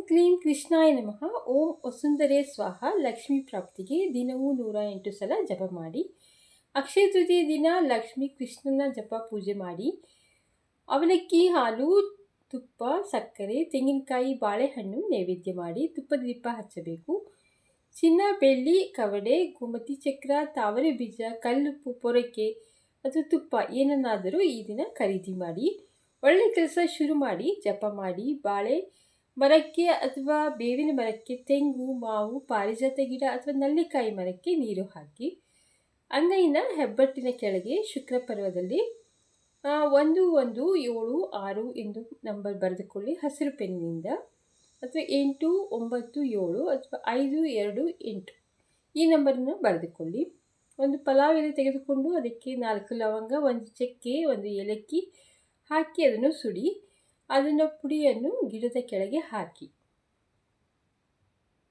ಕ್ಲೀಂ ಕೃಷ್ಣಾಯ ನಮಃ. ಓಂ ವಸುಂಧರೆ ಸ್ವಾಹ. ಲಕ್ಷ್ಮೀ ಪ್ರಾಪ್ತಿಗೆ ದಿನವೂ 108 ಸಲ ಜಪ ಮಾಡಿ. ಅಕ್ಷಯ ತೃತೀಯ ದಿನ ಲಕ್ಷ್ಮೀ ಕೃಷ್ಣನ ಜಪ ಪೂಜೆ ಮಾಡಿ. ಅವಲಕ್ಕಿ, ಹಾಲು, ತುಪ್ಪ, ಸಕ್ಕರೆ, ತೆಂಗಿನಕಾಯಿ, ಬಾಳೆಹಣ್ಣು ನೈವೇದ್ಯ ಮಾಡಿ ತುಪ್ಪದ ದೀಪ ಹಚ್ಚಬೇಕು. ಚಿನ್ನ, ಬೆಳ್ಳಿ, ಕವಡೆ, ಗೋಮತಿ ಚಕ್ರ, ತಾವರೆ ಬೀಜ, ಕಲ್ಲುಪ್ಪು, ಪೊರಕೆ ಅಥವಾ ತುಪ್ಪ ಏನನ್ನಾದರೂ ಈ ದಿನ ಖರೀದಿ ಮಾಡಿ. ಒಳ್ಳೆ ಕೆಲಸ ಶುರು ಮಾಡಿ ಜಪ ಮಾಡಿ. ಬಾಳೆ ಮರಕ್ಕೆ ಅಥವಾ ಬೇವಿನ ಮರಕ್ಕೆ, ತೆಂಗು, ಮಾವು, ಪಾರಿಜಾತ ಗಿಡ ಅಥವಾ ನಲ್ಲಿಕಾಯಿ ಮರಕ್ಕೆ ನೀರು ಹಾಕಿ. ಅಂಗೈನ ಹೆಬ್ಬಟ್ಟಿನ ಕೆಳಗೆ ಶುಕ್ರ ಪರ್ವದಲ್ಲಿ 1176 ಎಂದು ನಂಬರ್ ಬರೆದುಕೊಳ್ಳಿ ಹಸಿರು ಪೆನ್ನಿನಿಂದ, ಅಥವಾ 897 ಅಥವಾ 528 ಈ ನಂಬರನ್ನು ಬರೆದುಕೊಳ್ಳಿ. ಒಂದು ಪಲಾವ್ ಎಲೆ ತೆಗೆದುಕೊಂಡು ಅದಕ್ಕೆ 4 ಲವಂಗ, 1 ಚಕ್ಕೆ, 1 ಏಲಕ್ಕಿ ಹಾಕಿ ಅದನ್ನು ಸುಡಿ. ಅದನ್ನು ಪುಡಿಯನ್ನು ಗಿಡದ ಕೆಳಗೆ ಹಾಕಿ.